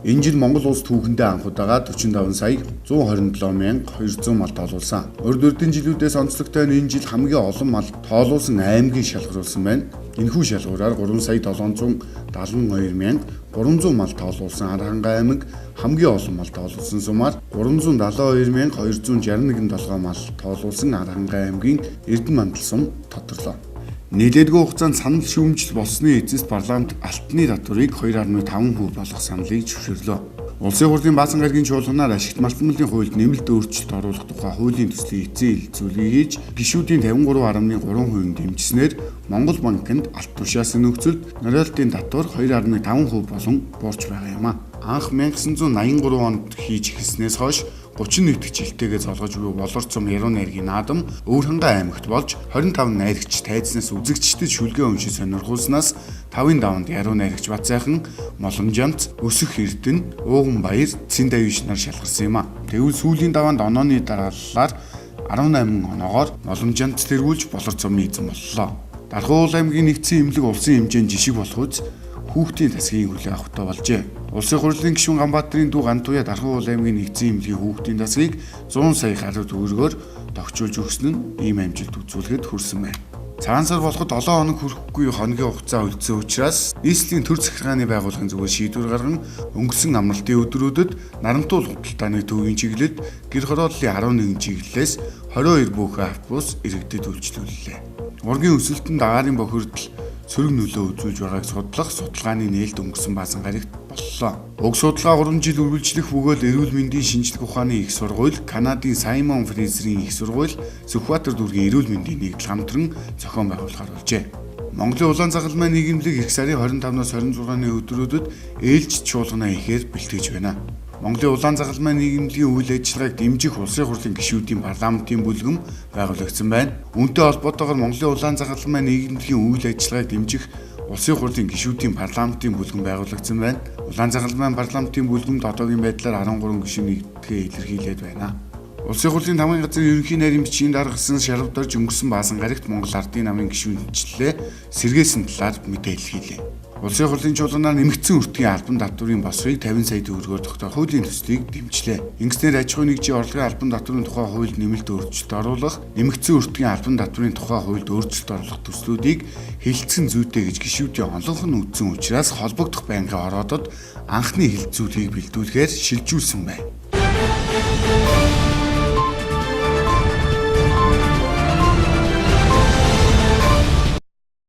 Энэ жил Монгол улс түүхэндээ анх удаага 45 сая 127 мянга 200 мал тоолуулсан. Урд үрдийн жилүүдээс онцлогтой нь энэ жил хамгийн олон мал тоолуулсан аймгийг шалгаруулсан байна. Энэхүү шалгуураар 3 сая 772 мянга 300 мал тоолуулсан Аранхай аймаг хамгийн олон мал тоолуулсан сумаар 372 мянга 261 толгой мал тоолуулсан Аранхай аймгийн Эрдэнэ мандал сум тодорлоо. Нийлээдгүй хугацаанд санал шүүмжил болсны эцэст парламент алтны татварыг 2.5% болгох саналыг зөвшөөрлөө. Улсын хурлын баасан гарагийн чуулганаар ашигт малтмалын хуульд нэмэлт өөрчлөлт оруулах тухай хуулийн төслийг эцсийн хэлэлцүүлгийг хийж гишүүдийн 53.3% дэмжснээр Монгол банкнд алт тушаасан нөхцөлд роялтын татвар 2.5% болон буурч байгаа юм а. Анх 1983 онд хийж эхэлснээс хойш 31 дэх жилтэйгээ золгож буй болорцом яруу найргийн наадам Өвөрхангай аймагт болж 25 найрагч тайзнаас үзэгчдэд шүлгээ уншиж сонирхуулснаас 5-ын даванд яруу найрагч Бацайхан, Моломжамц, Өсөх Эрдэнэ, Ууган Баяр, Цэндавиш нар шалгарсан юм а. Тэгвэл сүүлийн даванд онооны дарааллаар 18 оноогоор Моломжамц тэргүүлж болорцом эзэн боллоо. Дархуул аймгийн нэгдсэн эмнэлэг улсын хэмжээнд жишг болох үз хүүхдийн тасгийн хүлээн авахтай болжээ. Улсын хурлын гишүүн Ганбаатарын дүү Гантуя Дархуул аймгийн нэгдсэн эмнэлгийн хүүхдийн тасгийг 100 сая гаруй төгрөгөөр тогтчулж өгсөн нь ийм амжилт үзүүлэхэд хүрсэн байна. Цагаан сар болоход 7 хоног хүрэхгүй хоногийн хугацаа үлдсэн учраас нийслэлийн төр захиргааны байгууллагын зүгээс шийдвэр гарган өнгөрсөн амралтын өдрүүдэд Нарантуул худалдааны төвийн чиглэлд гэр хорооллын 11 чиглэлээс 22 бүхэн автобус иргэдэд үйлчлүүллээ. Ургийн өсөлтөнд агаарын бохирдол сөрөг нөлөө үзүүлж байгааг судлах судалгааны нээлт өнгөрсөн баасан гарагт боллоо. Уг судалгаа 3 жил үргэлжлэх бөгөөд эрүүл мэндийн шинжлэх ухааны их сургууль, Канадын Саймон Фрейзерийн их сургууль, Сүхбаатар дүүргийн эрүүл мэндийн нэгдэл хамтран зохион байгуулахаар болжээ. Монголын улаан загалмай нийгэмлэг эх сарын 25-наас 26-ны өдрүүдэд ээлж чуулганаа ихээр бэлтгэж байна. Монголын улаан загалмай нийгэмлэгийн үйл ажиллагааг дэмжих улсын хурлын гишүүдийн парламентын бүлгэм байгуулагдсан байна. Үүнтэй холбоотойгоор Монголын улаан загалмай нийгэмлэгийн үйл ажиллагааг дэмжих улсын хурлын гишүүдийн парламентын бүлгэм байгуулагдсан байна. Улаан загалмай парламентын бүлгэмд одоогийн байдлаар 13 гишүүн нэгдэгээ илэрхийлээд байна. Улсын хурлын тамгын газрын ерөнхий нарийн бичгийн дарга гисэн шалгавдарж өнгөрсөн баасан гарагт Монгол Ардын намын гишүүнчлээ сэргээсэн талаар мэдээлэл хийлээ. Улсын хурлын чуулганаар нэмэгдсэн өртгийн албан татврын босхийг 50 сая төгрөгөөр тогтоох хуулийн төслийг дэмжлээ. Ингэснээр аж ахуйн нэгжийн орлогын албан татврын тухай хуульд нэмэлт өөрчлөлт оруулах, нэмэгдсэн өртгийн албан татврын тухай хуульд өөрчлөлт оруулах төслүүдийг хэлэлцэн зүйтэй гэж гишүүдийн онлонх нь үзсэн учраас холбогдох байнгын ороодод анхны хэлэлцүүлгийг бэлдүүлэхээр шилжүүлсэн байна.